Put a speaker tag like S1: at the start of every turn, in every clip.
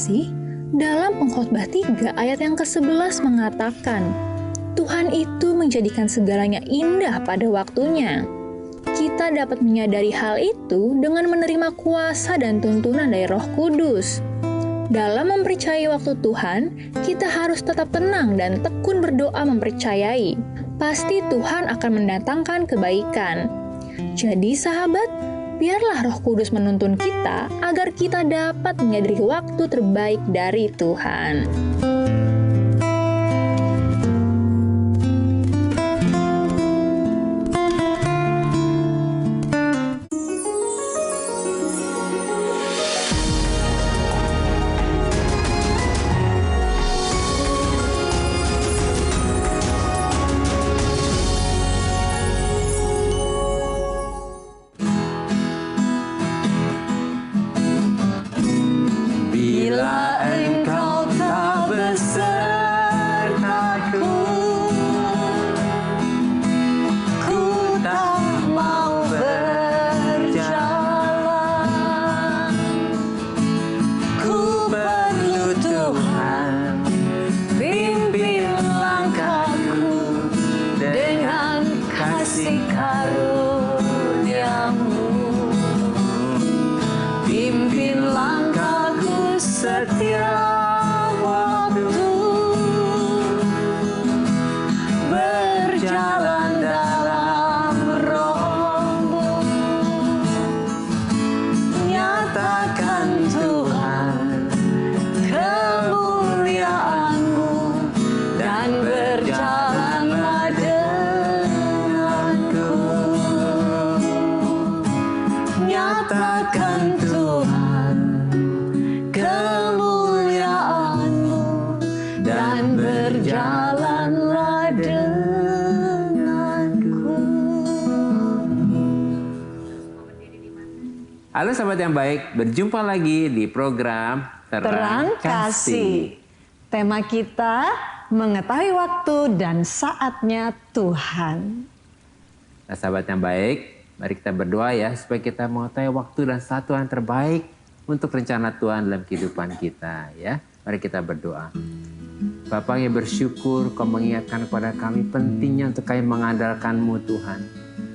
S1: kasih, dalam Pengkhotbah 3 ayat yang ke-11 mengatakan, Tuhan itu menjadikan segalanya indah pada waktunya. Kita dapat menyadari hal itu dengan menerima kuasa dan tuntunan dari Roh Kudus. Dalam mempercayai waktu Tuhan, kita harus tetap tenang dan tekun berdoa mempercayai. Pasti Tuhan akan mendatangkan kebaikan. Jadi sahabat, biarlah Roh Kudus menuntun kita agar kita dapat menyadari waktu terbaik dari Tuhan.
S2: Halo sahabat yang baik, berjumpa lagi di program Terang Kasih.
S3: Tema kita mengetahui waktu dan saatnya Tuhan.
S2: Nah sahabat yang baik, mari kita berdoa ya supaya kita mengetahui waktu dan saat Tuhan terbaik untuk rencana Tuhan dalam kehidupan kita ya. Mari kita berdoa. Bapa yang bersyukur Kau mengingatkan kepada kami pentingnya untuk kami mengandalkan-Mu Tuhan.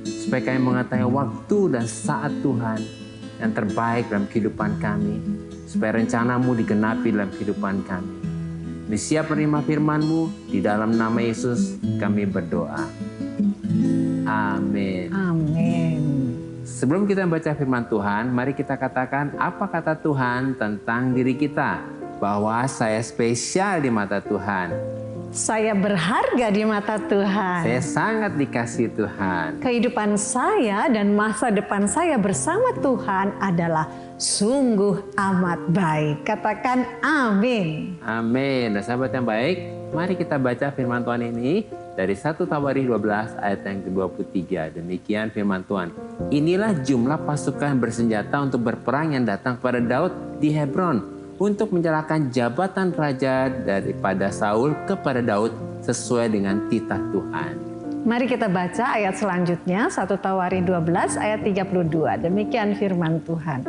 S2: Supaya kami mengetahui waktu dan saat Tuhan yang terbaik dalam kehidupan kami, supaya rencana-Mu digenapi dalam kehidupan kami. Kami siap menerima firman-Mu, di dalam nama Yesus kami berdoa. Amin.
S3: Amin.
S2: Sebelum kita membaca firman Tuhan, mari kita katakan apa kata Tuhan tentang diri kita. Bahwa saya spesial di mata Tuhan.
S3: Saya berharga di mata Tuhan.
S2: Saya sangat dikasihi Tuhan.
S3: Kehidupan saya dan masa depan saya bersama Tuhan adalah sungguh amat baik. Katakan amin.
S2: Amin. Dan sahabat yang baik, mari kita baca firman Tuhan ini dari 1 Tawarikh 12 ayat yang ke-23. Demikian firman Tuhan. Inilah jumlah pasukan bersenjata untuk berperang yang datang kepada Daud di Hebron, untuk menyerahkan jabatan raja daripada Saul kepada Daud sesuai dengan titah Tuhan.
S3: Mari kita baca ayat selanjutnya, 1 Tawarikh 12 ayat 32. Demikian firman Tuhan.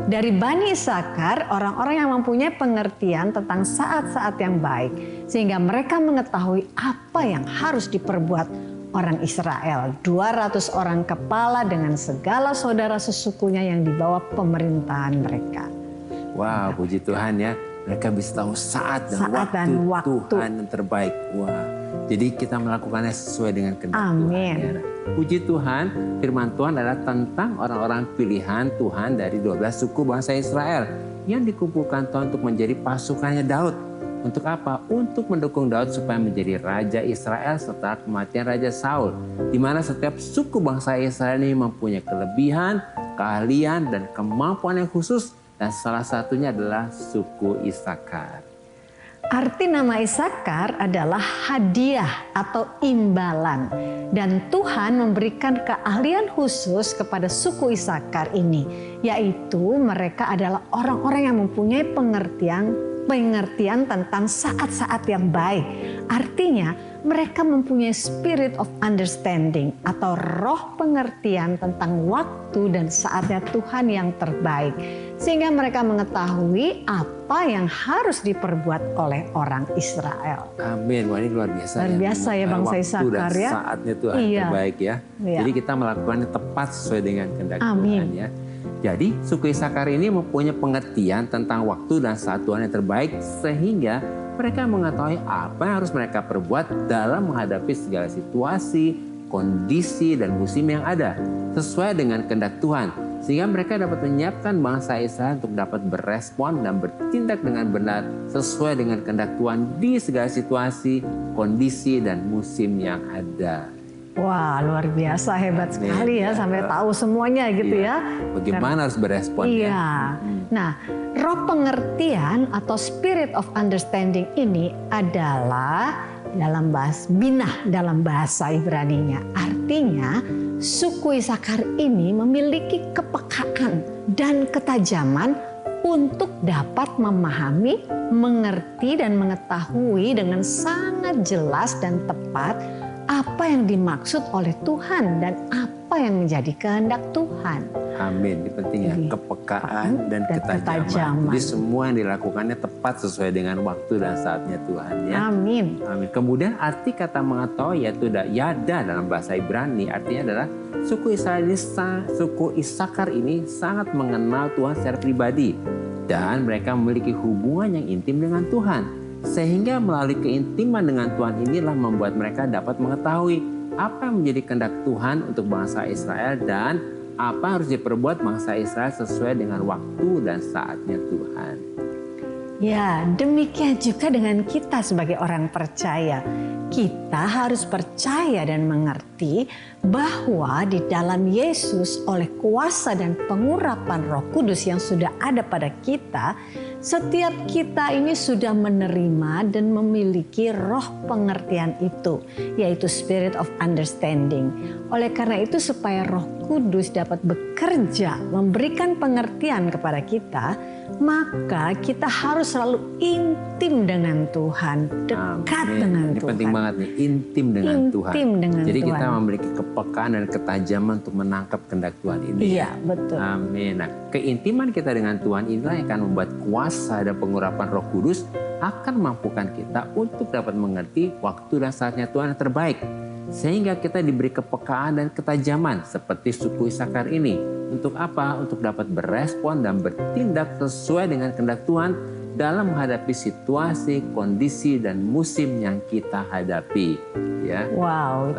S3: Dari Bani Isakar, orang-orang yang mempunyai pengertian tentang saat-saat yang baik, sehingga mereka mengetahui apa yang harus diperbuat orang Israel. 200 orang kepala dengan segala saudara sesukunya yang di bawah pemerintahan mereka.
S2: Wow, puji Tuhan ya. Mereka bisa tahu saat dan waktu Tuhan yang terbaik. Wah, jadi kita melakukannya sesuai dengan kehendak Tuhan. Ya. Puji Tuhan, firman Tuhan adalah tentang orang-orang pilihan Tuhan dari 12 suku bangsa Israel yang dikumpulkan Tuhan untuk menjadi pasukannya Daud. Untuk apa? Untuk mendukung Daud supaya menjadi raja Israel setelah kematian Raja Saul. Di mana setiap suku bangsa Israel ini mempunyai kelebihan, keahlian, dan kemampuan yang khusus. Dan salah satunya adalah suku Isakar.
S3: Arti nama Isakar adalah hadiah atau imbalan. Dan Tuhan memberikan keahlian khusus kepada suku Isakar ini. Yaitu mereka adalah orang-orang yang mempunyai pengertian pengertian tentang saat-saat yang baik. Artinya mereka mempunyai spirit of understanding atau roh pengertian tentang waktu dan saatnya Tuhan yang terbaik. Sehingga mereka mengetahui apa yang harus diperbuat oleh orang Israel.
S2: Amin. Wah, ini luar biasa.
S3: Luar biasa ya Bang Isakar ya.
S2: Saatnya Tuhan terbaik ya. Jadi kita melakukannya tepat sesuai dengan kehendak Tuhan ya. Jadi suku Isakar ini mempunyai pengertian tentang waktu dan saat Tuhan yang terbaik sehingga mereka mengetahui apa yang harus mereka perbuat dalam menghadapi segala situasi, kondisi dan musim yang ada sesuai dengan kehendak Tuhan. Sehingga mereka dapat menyiapkan bangsa Israel untuk dapat berespon dan bertindak dengan benar sesuai dengan kehendak Tuhan di segala situasi, kondisi dan musim yang ada.
S3: Wah, luar biasa, hebat sekali ya, sampai tahu semuanya gitu ya.
S2: Bagaimana harus berespon ya.
S3: Nah, roh pengertian atau spirit of understanding ini adalah dalam bahasa binah dalam bahasa Ibraninya. Artinya, suku Isakar ini memiliki kepekaan dan ketajaman untuk dapat memahami, mengerti dan mengetahui dengan sangat jelas dan tepat apa yang dimaksud oleh Tuhan dan apa yang menjadi kehendak Tuhan.
S2: Amin. Ini penting ya, kepekaan dan ketajaman. Jadi semua yang dilakukannya tepat sesuai dengan waktu dan saatnya Tuhan ya.
S3: Amin.
S2: Amin. Kemudian arti kata mengetahui yaitu yada dalam bahasa Ibrani artinya adalah suku Isakar ini sangat mengenal Tuhan secara pribadi dan mereka memiliki hubungan yang intim dengan Tuhan. Sehingga melalui keintiman dengan Tuhan inilah membuat mereka dapat mengetahui apa yang menjadi kehendak Tuhan untuk bangsa Israel dan apa harus diperbuat bangsa Israel sesuai dengan waktu dan saatnya Tuhan.
S3: Ya, demikian juga dengan kita sebagai orang percaya. Kita harus percaya dan mengerti bahwa di dalam Yesus oleh kuasa dan pengurapan Roh Kudus yang sudah ada pada kita, setiap kita ini sudah menerima dan memiliki roh pengertian itu, yaitu spirit of understanding. Oleh karena itu supaya Roh Kudus dapat bekerja, memberikan pengertian kepada kita, maka kita harus selalu intim dengan Tuhan, dekat dengan
S2: Ini
S3: Tuhan.
S2: penting banget nih, intim dengan Tuhan. Jadi kita memiliki kepekaan dan ketajaman untuk menangkap kehendak Tuhan ini.
S3: Iya, betul.
S2: Amin. Nah, keintiman kita dengan Tuhan inilah yang akan membuat kuasa dan pengurapan Roh Kudus akan memampukan kita untuk dapat mengerti waktu dan saatnya Tuhan yang terbaik. Sehingga kita diberi kepekaan dan ketajaman seperti suku Isakar ini. Untuk apa? Untuk dapat berespon dan bertindak sesuai dengan kehendak Tuhan dalam menghadapi situasi, kondisi, dan musim yang kita hadapi. Ya.
S3: Wow,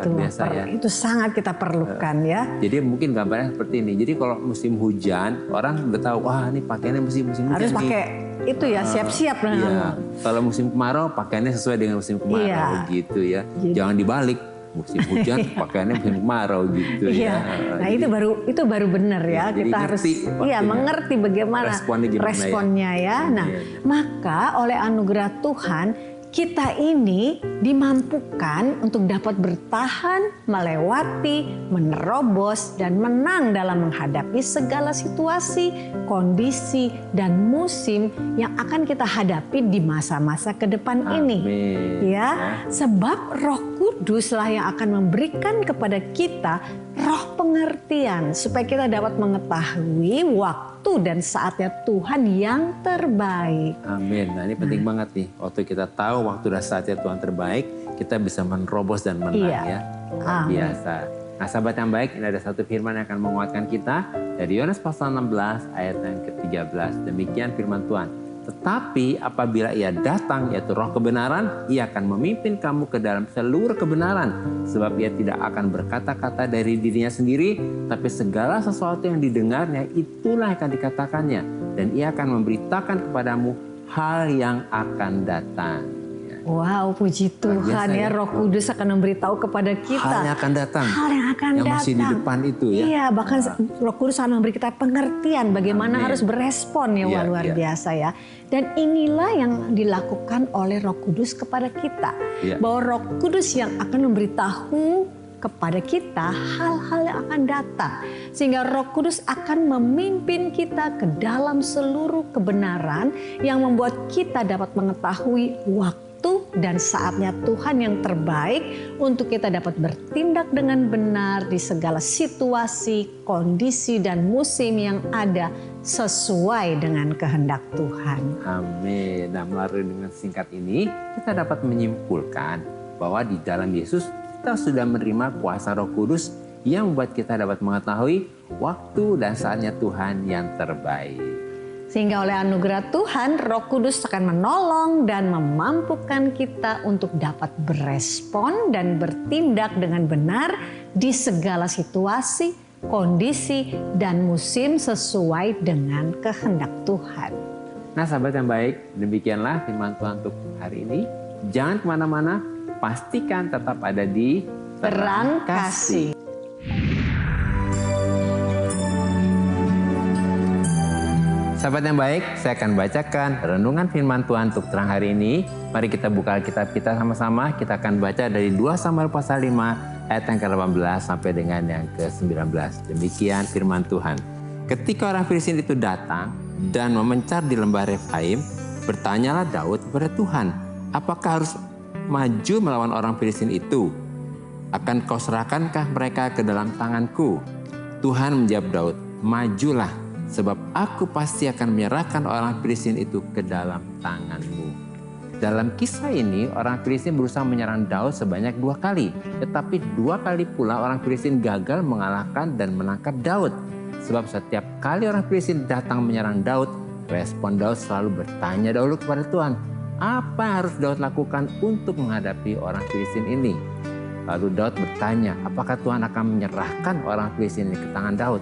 S3: itu sangat kita perlukan ya.
S2: Jadi mungkin gambarnya seperti ini. Jadi kalau musim hujan, orang udah tahu, wah ini pakaiannya musim hujan.
S3: Harus pakai itu ya, siap-siap.
S2: Iya. Kalau musim kemarau, pakaiannya sesuai dengan musim kemarau gitu ya. Jangan dibalik. Musim hujan pakaiannya musim kemarau gitu ya.
S3: Nah, itu baru benar ya. Kita harus mengerti bagaimana responnya ya. Nah, maka oleh anugerah Tuhan kita ini dimampukan untuk dapat bertahan, melewati, menerobos, dan menang dalam menghadapi segala situasi, kondisi, dan musim yang akan kita hadapi di masa-masa ke depan ini. Ya, sebab Roh Kuduslah yang akan memberikan kepada kita roh pengertian supaya kita dapat mengetahui waktu dan saatnya Tuhan yang terbaik.
S2: Amin. Nah, ini penting banget nih. Waktu kita tahu waktu dan saatnya Tuhan terbaik, kita bisa menerobos dan menang ya. Luar biasa. Nah, sahabat yang baik, ini ada satu firman yang akan menguatkan kita dari Yohanes pasal 16 ayat yang ke-13. Demikian firman Tuhan. Tetapi apabila ia datang, yaitu roh kebenaran, ia akan memimpin kamu ke dalam seluruh kebenaran. Sebab ia tidak akan berkata-kata dari dirinya sendiri, tapi segala sesuatu yang didengarnya, itulah yang akan dikatakannya. Dan ia akan memberitakan kepadamu hal yang akan datang.
S3: Wow, puji Tuhan ya, Roh Kudus akan memberitahu kepada kita
S2: hal yang akan datang,
S3: hal yang akan datang,
S2: masih di depan itu ya.
S3: Iya, bahkan Roh Kudus akan memberi kita pengertian bagaimana harus berespon ya. Luar biasa ya. Dan inilah yang dilakukan oleh Roh Kudus kepada kita, bahwa Roh Kudus yang akan memberitahu kepada kita hal-hal yang akan datang. Sehingga Roh Kudus akan memimpin kita ke dalam seluruh kebenaran yang membuat kita dapat mengetahui waktu dan saatnya Tuhan yang terbaik untuk kita dapat bertindak dengan benar di segala situasi, kondisi, dan musim yang ada sesuai dengan kehendak Tuhan.
S2: Amin. Nah, melalui dengan singkat ini kita dapat menyimpulkan bahwa di dalam Yesus kita sudah menerima kuasa Roh Kudus yang membuat kita dapat mengetahui waktu dan saatnya Tuhan yang terbaik.
S3: Sehingga oleh anugerah Tuhan, Roh Kudus akan menolong dan memampukan kita untuk dapat berespon dan bertindak dengan benar di segala situasi, kondisi, dan musim sesuai dengan kehendak Tuhan.
S2: Nah, sahabat yang baik, demikianlah firman Tuhan untuk hari ini. Jangan kemana-mana, pastikan tetap ada di
S3: Terang Kasih.
S2: Sahabat yang baik, saya akan bacakan renungan firman Tuhan untuk terang hari ini. Mari kita buka Alkitab kita sama-sama. Kita akan baca dari 2 Samuel pasal 5 ayat yang ke-18 sampai dengan yang ke-19. Demikian firman Tuhan. Ketika orang Filistin itu datang dan memencar di lembah Refaim, bertanyalah Daud kepada Tuhan, apakah harus maju melawan orang Filistin itu? Akan kau serahkankah mereka ke dalam tanganku? Tuhan menjawab Daud, majulah, sebab aku pasti akan menyerahkan orang Filistin itu ke dalam tanganmu. Dalam kisah ini, orang Filistin berusaha menyerang Daud sebanyak 2 kali. Tetapi 2 kali pula orang Filistin gagal mengalahkan dan menangkap Daud. Sebab setiap kali orang Filistin datang menyerang Daud, respon Daud selalu bertanya dahulu kepada Tuhan, apa yang harus Daud lakukan untuk menghadapi orang Filistin ini? Lalu Daud bertanya, apakah Tuhan akan menyerahkan orang Filistin ini ke tangan Daud?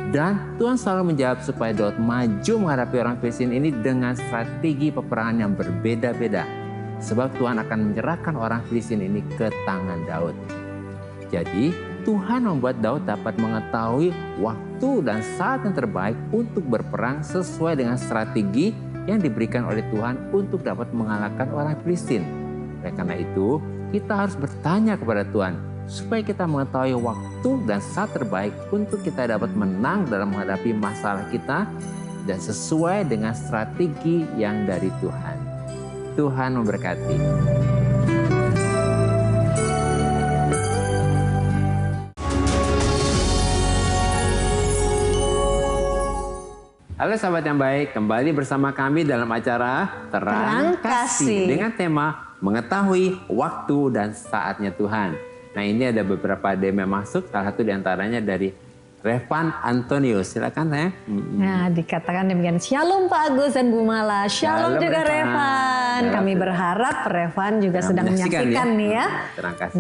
S2: Dan Tuhan selalu menjawab supaya Daud maju menghadapi orang Filistin ini dengan strategi peperangan yang berbeda-beda. Sebab Tuhan akan menyerahkan orang Filistin ini ke tangan Daud. Jadi Tuhan membuat Daud dapat mengetahui waktu dan saat yang terbaik untuk berperang sesuai dengan strategi yang diberikan oleh Tuhan untuk dapat mengalahkan orang Filistin. Oleh karena itu, kita harus bertanya kepada Tuhan, supaya kita mengetahui waktu dan saat terbaik untuk kita dapat menang dalam menghadapi masalah kita dan sesuai dengan strategi yang dari Tuhan. Tuhan memberkati. Halo sahabat yang baik, kembali bersama kami dalam acara Terang Kasih dengan tema mengetahui waktu dan saatnya Tuhan. Nah, ini ada beberapa DM yang masuk, salah satu diantaranya dari Revan Antonius. Silakan ya.
S3: Nah, dikatakan demikian. Shalom Pak Agus dan Bu Mala. Shalom juga Revan. Kami berharap Revan juga sedang menyaksikan nih ya.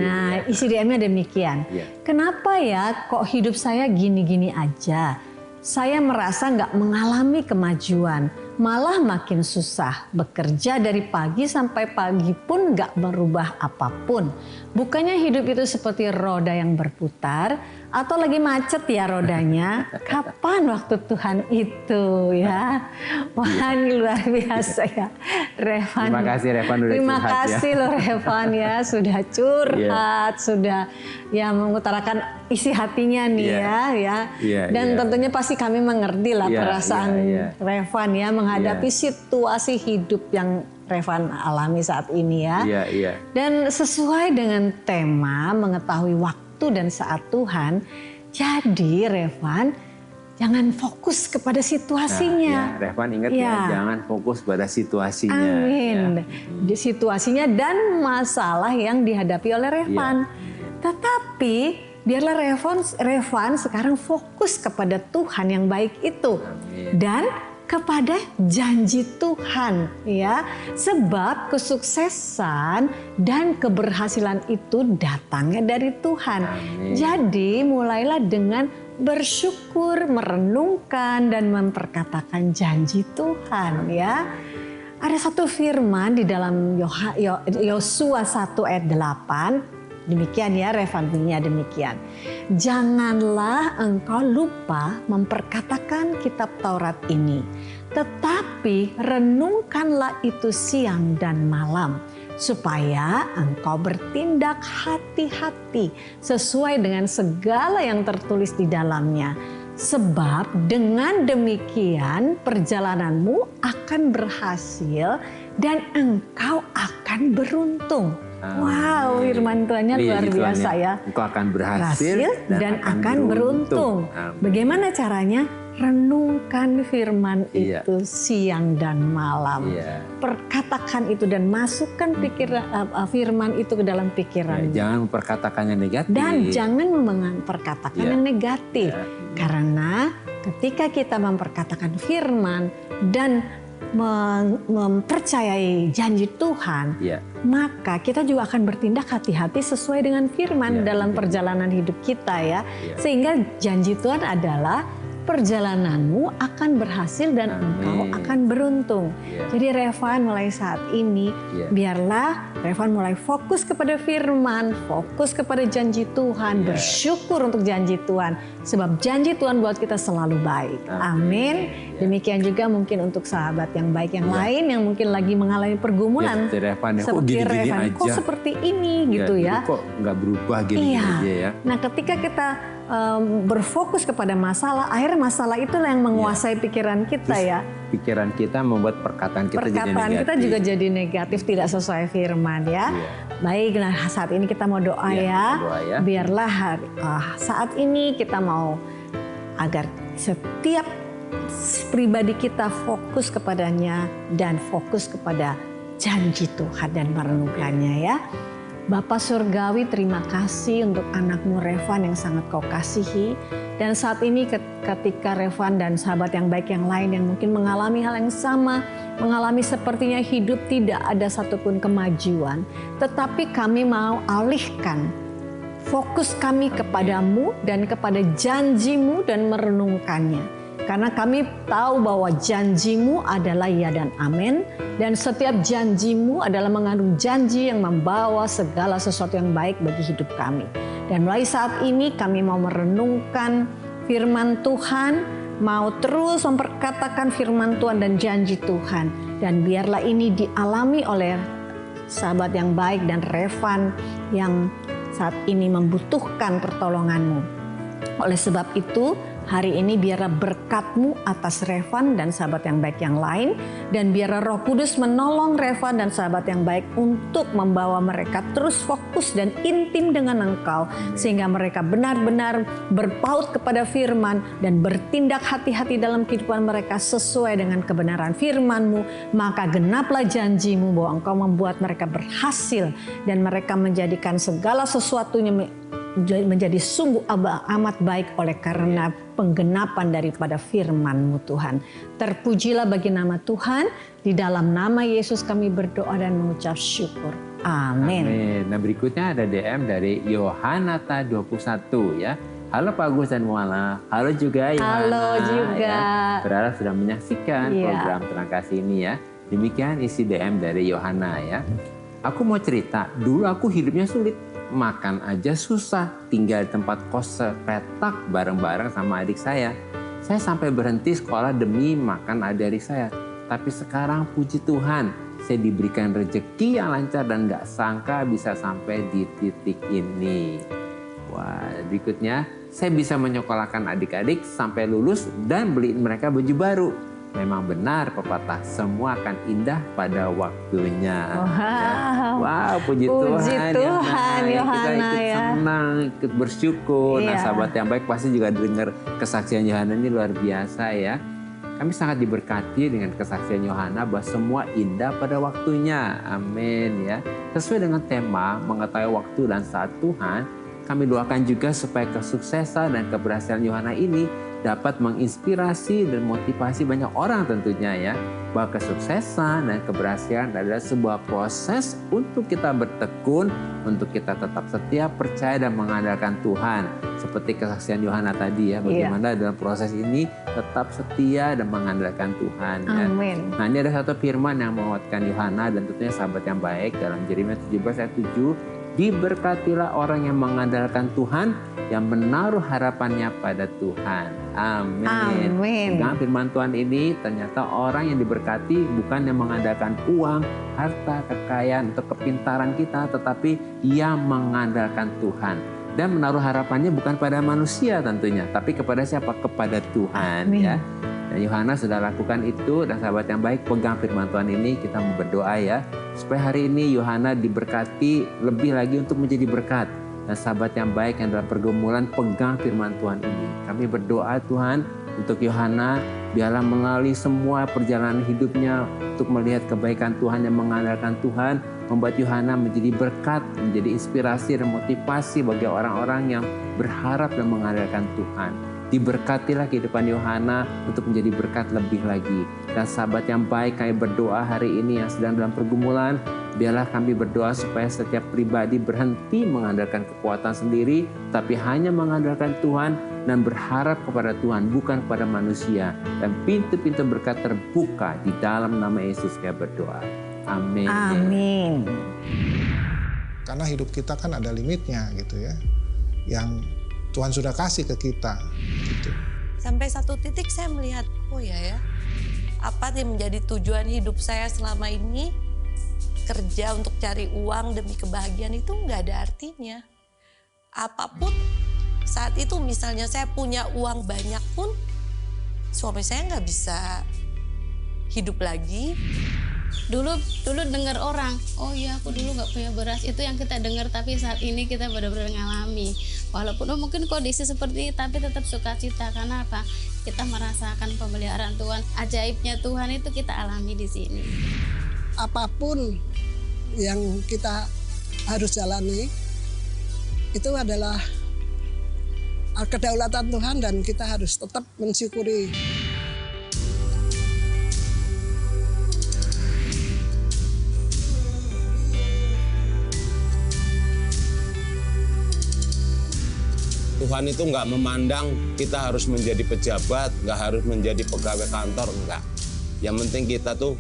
S3: Nah, isi DM-nya demikian. Ya. Kenapa ya kok hidup saya gini-gini aja? Saya merasa nggak mengalami kemajuan, malah makin susah. Bekerja dari pagi sampai pagi pun nggak merubah apapun. Bukannya hidup itu seperti roda yang berputar atau lagi macet ya rodanya. Kapan waktu Tuhan itu ya? Wah, ini luar biasa ya Revan.
S2: Terima kasih Revan udah
S3: Terima
S2: curhat,
S3: kasih
S2: ya.
S3: loh Revan ya sudah curhat, sudah ya mengutarakan isi hatinya nih Dan tentunya pasti kami mengerti lah perasaan Revan ya menghadapi situasi hidup yang Revan alami saat ini ya. Dan sesuai dengan tema mengetahui waktu dan saat Tuhan, jadi Revan jangan fokus kepada situasinya.
S2: Revan ingat ya, jangan fokus pada situasinya.
S3: Amin. Situasinya dan masalah yang dihadapi oleh Revan. Tetapi biarlah Revan sekarang fokus kepada Tuhan yang baik itu.
S2: Amin.
S3: Dan kepada janji Tuhan ya. Sebab kesuksesan dan keberhasilan itu datangnya dari Tuhan.
S2: Amin.
S3: Jadi mulailah dengan bersyukur, merenungkan dan memperkatakan janji Tuhan ya. Ada satu firman di dalam Yosua 1 ayat 8. Demikian ya Revan bunyinya demikian. Janganlah engkau lupa memperkatakan kitab Taurat ini. Tetapi renungkanlah itu siang dan malam. supaya engkau bertindak hati-hati sesuai dengan segala yang tertulis di dalamnya. Sebab dengan demikian perjalananmu akan berhasil dan engkau akan beruntung. Wow, firman Tuhannya luar biasa ya.
S2: Engkau akan berhasil
S3: dan akan beruntung. Bagaimana caranya? Renungkan firman itu siang dan malam. Perkatakan itu dan masukkan firman itu ke dalam pikiran.
S2: Jangan memperkatakannya negatif.
S3: Dan jangan memperkatakan yang negatif. Karena ketika kita memperkatakan firman dan mempercayai janji Tuhan, maka kita juga akan bertindak hati-hati sesuai dengan firman dalam perjalanan hidup kita ya. Sehingga janji Tuhan adalah perjalananmu akan berhasil dan engkau akan beruntung. Jadi Revan mulai saat ini, biarlah Revan mulai fokus kepada firman, fokus kepada janji Tuhan, bersyukur untuk janji Tuhan. Sebab janji Tuhan buat kita selalu baik. Amin. Demikian juga mungkin untuk sahabat yang baik yang lain yang mungkin lagi mengalami pergumulan. Seperti Revan, kok seperti ini gitu ya.
S2: Kok nggak berubah gini aja ya.
S3: Nah ketika kita berfokus kepada masalah, akhirnya masalah itulah yang menguasai pikiran kita. Terus, ya.
S2: Pikiran kita membuat perkataan kita jadi negatif.
S3: Kita juga jadi negatif, tidak sesuai firman ya. Baiklah, saat ini kita mau doa ya. Biarlah saat ini kita mau agar setiap pribadi kita fokus kepadanya dan fokus kepada janji Tuhan dan merenungkannya ya. Bapa Surgawi, terima kasih untuk anakmu Revan yang sangat kau kasihi. Dan saat ini ketika Revan dan sahabat yang baik yang lain yang mungkin mengalami hal yang sama, mengalami sepertinya hidup tidak ada satupun kemajuan. Tetapi kami mau alihkan fokus kami kepadamu dan kepada janjimu dan merenungkannya. Karena kami tahu bahwa janjimu adalah ya dan amin. Dan setiap janjimu adalah mengandung janji yang membawa segala sesuatu yang baik bagi hidup kami. Dan mulai saat ini kami mau merenungkan firman Tuhan, mau terus memperkatakan firman Tuhan dan janji Tuhan. Dan biarlah ini dialami oleh sahabat yang baik dan Revan yang saat ini membutuhkan pertolonganmu. Oleh sebab itu, hari ini biarlah berkat-Mu atas Revan dan sahabat yang baik yang lain. Dan biarlah Roh Kudus menolong Revan dan sahabat yang baik untuk membawa mereka terus fokus dan intim dengan Engkau. Sehingga mereka benar-benar berpaut kepada firman dan bertindak hati-hati dalam kehidupan mereka sesuai dengan kebenaran firman-Mu. Maka genaplah janji-Mu bahwa Engkau membuat mereka berhasil dan mereka menjadikan segala sesuatunya menjadi sungguh amat baik oleh karena penggenapan daripada firman-Mu Tuhan. Terpujilah bagi nama Tuhan, di dalam nama Yesus kami berdoa dan mengucap syukur. Amin.
S2: Amin. Nah berikutnya ada DM dari Yohanata 21 ya. Halo Pak Agus dan Muala. Halo juga Yohana.
S3: Halo juga.
S2: Ya. Berharap sudah menyaksikan program Terang Kasih ini ya. Demikian isi DM dari Yohana ya. Aku mau cerita, dulu aku hidupnya sulit. Makan aja susah, tinggal di tempat kos sepetak bareng-bareng sama adik saya. Saya sampai berhenti sekolah demi makan adik saya. Tapi sekarang puji Tuhan, saya diberikan rezeki yang lancar dan gak sangka bisa sampai di titik ini. Wah, berikutnya saya bisa menyekolahkan adik-adik sampai lulus dan beliin mereka baju baru. Memang benar pepatah, semua akan indah pada waktunya. Wow, puji Tuhan Yohana, kita ikut senang, ikut bersyukur. Nah sahabat yang baik pasti juga dengar kesaksian Yohana ini luar biasa ya. Kami sangat diberkati dengan kesaksian Yohana bahwa semua indah pada waktunya. Amin ya. Sesuai dengan tema mengetahui waktu dan saat Tuhan, kami doakan juga supaya kesuksesan dan keberhasilan Yohana ini dapat menginspirasi dan motivasi banyak orang tentunya ya. Bahwa kesuksesan dan keberhasilan adalah sebuah proses untuk kita bertekun, untuk kita tetap setia, percaya dan mengandalkan Tuhan. Seperti kesaksian Yohana tadi ya, bagaimana dalam proses ini tetap setia dan mengandalkan Tuhan. Ya.
S3: Amin.
S2: Nah ini ada satu firman yang menguatkan Yohana dan tentunya sahabat yang baik dalam Yeremia 17 ayat 7. Diberkatilah orang yang mengandalkan Tuhan, yang menaruh harapannya pada Tuhan. Amin.
S3: Amin.
S2: Dengan firman Tuhan ini, ternyata orang yang diberkati bukan yang mengandalkan uang, harta, kekayaan, atau kepintaran kita, tetapi yang mengandalkan Tuhan. Dan menaruh harapannya bukan pada manusia tentunya, tapi kepada siapa? Kepada Tuhan.
S3: Amin.
S2: Ya. Dan Yohana sudah lakukan itu, dan sahabat yang baik, pegang firman Tuhan ini, kita mau berdoa ya. Supaya hari ini Yohana diberkati lebih lagi untuk menjadi berkat. Dan sahabat yang baik yang dalam pergumulan, pegang firman Tuhan ini. Kami berdoa Tuhan untuk Yohana, biarlah melalui semua perjalanan hidupnya untuk melihat kebaikan Tuhan yang mengandalkan Tuhan, membuat Yohana menjadi berkat, menjadi inspirasi dan motivasi bagi orang-orang yang berharap dan mengandalkan Tuhan. Diberkatilah kehidupan Yohana untuk menjadi berkat lebih lagi. Dan sahabat yang baik, kami berdoa hari ini yang sedang dalam pergumulan, biarlah kami berdoa supaya setiap pribadi berhenti mengandalkan kekuatan sendiri, tapi hanya mengandalkan Tuhan dan berharap kepada Tuhan, bukan kepada manusia. Dan pintu-pintu berkat terbuka di dalam nama Yesus kami berdoa. Amin.
S3: Amin.
S4: Karena hidup kita kan ada limitnya gitu ya. Yang Tuhan sudah kasih ke kita. Gitu.
S5: Sampai satu titik saya melihat, oh ya, apa yang menjadi tujuan hidup saya selama ini, kerja untuk cari uang demi kebahagiaan itu nggak ada artinya. Apapun saat itu, misalnya saya punya uang banyak pun, suami saya nggak bisa hidup lagi.
S6: Dulu dengar orang, oh iya aku dulu nggak punya beras, itu yang kita dengar, tapi saat ini kita benar-benar ngalami. Walaupun mungkin kondisi seperti ini, tapi tetap sukacita. Karena apa? Kita merasakan pemeliharaan Tuhan, ajaibnya Tuhan itu kita alami di sini.
S7: Apapun yang kita harus jalani, itu adalah kedaulatan Tuhan dan kita harus tetap mensyukuri.
S8: Tuhan itu nggak memandang kita harus menjadi pejabat, nggak harus menjadi pegawai kantor, enggak. Yang penting kita tuh,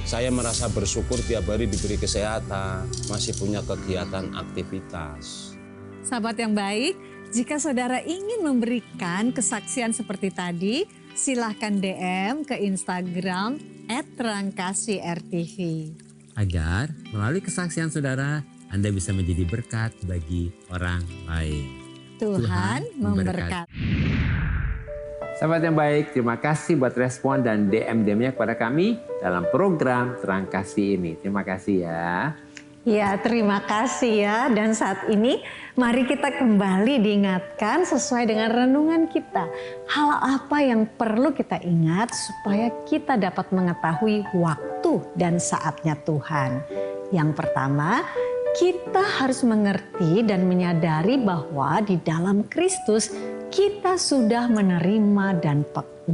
S8: saya merasa bersyukur tiap hari diberi kesehatan, masih punya kegiatan aktivitas.
S3: Sahabat yang baik, jika saudara ingin memberikan kesaksian seperti tadi, silahkan DM ke Instagram @terangkasih_RTV.
S2: Agar melalui kesaksian saudara, Anda bisa menjadi berkat bagi orang lain.
S3: Tuhan memberkati.
S2: Sahabat yang baik, terima kasih buat respon dan DM-nya kepada kami dalam program Terang Kasih ini. Terima kasih ya.
S3: Ya, terima kasih ya. Dan saat ini mari kita kembali diingatkan sesuai dengan renungan kita. Hal apa yang perlu kita ingat supaya kita dapat mengetahui waktu dan saatnya Tuhan. Yang pertama, kita harus mengerti dan menyadari bahwa di dalam Kristus kita sudah menerima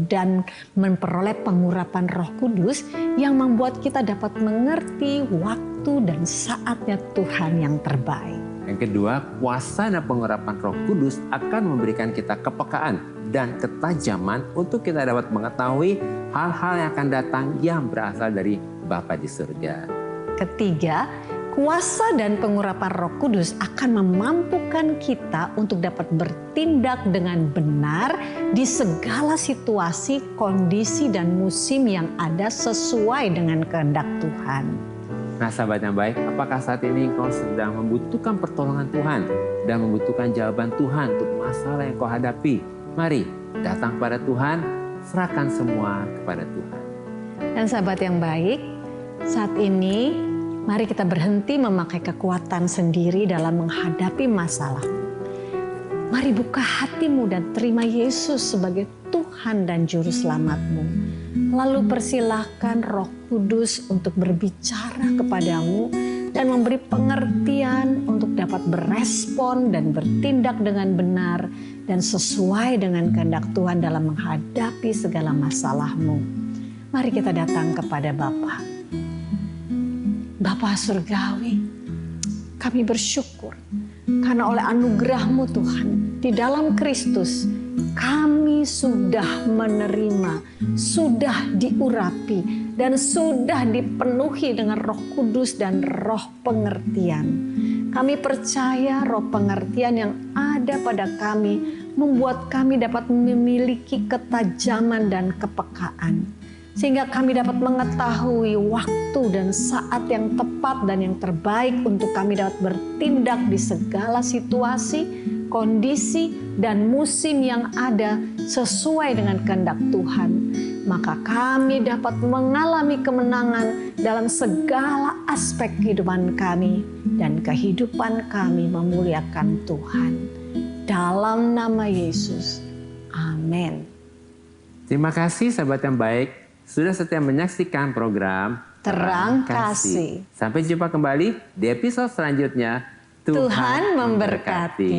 S3: dan memperoleh pengurapan Roh Kudus yang membuat kita dapat mengerti waktu dan saatnya Tuhan yang terbaik.
S2: Yang kedua, kuasa dan pengurapan Roh Kudus akan memberikan kita kepekaan dan ketajaman untuk kita dapat mengetahui hal-hal yang akan datang yang berasal dari Bapa di surga.
S3: Ketiga, kuasa dan pengurapan Roh Kudus akan memampukan kita untuk dapat bertindak dengan benar di segala situasi, kondisi, dan musim yang ada sesuai dengan kehendak Tuhan.
S2: Nah sahabat yang baik, apakah saat ini engkau sedang membutuhkan pertolongan Tuhan dan membutuhkan jawaban Tuhan untuk masalah yang kau hadapi? Mari datang pada Tuhan, serahkan semua kepada Tuhan.
S3: Dan sahabat yang baik, saat ini mari kita berhenti memakai kekuatan sendiri dalam menghadapi masalah. Mari buka hatimu dan terima Yesus sebagai Tuhan dan Juru Selamatmu. Lalu persilahkan Roh Kudus untuk berbicara kepadamu dan memberi pengertian untuk dapat berespon dan bertindak dengan benar dan sesuai dengan kehendak Tuhan dalam menghadapi segala masalahmu. Mari kita datang kepada Bapa. Bapa Surgawi, kami bersyukur karena oleh anugerah-Mu Tuhan, di dalam Kristus kami sudah menerima, sudah diurapi, dan sudah dipenuhi dengan Roh Kudus dan roh pengertian. Kami percaya roh pengertian yang ada pada kami membuat kami dapat memiliki ketajaman dan kepekaan. Sehingga kami dapat mengetahui waktu dan saat yang tepat dan yang terbaik untuk kami dapat bertindak di segala situasi, kondisi, dan musim yang ada sesuai dengan kehendak Tuhan. Maka kami dapat mengalami kemenangan dalam segala aspek kehidupan kami, dan kehidupan kami memuliakan Tuhan. Dalam nama Yesus, amin.
S2: Terima kasih sahabat yang baik, sudah setia menyaksikan program
S3: Terang Kasih.
S2: Sampai jumpa kembali di episode selanjutnya.
S3: Tuhan memberkati.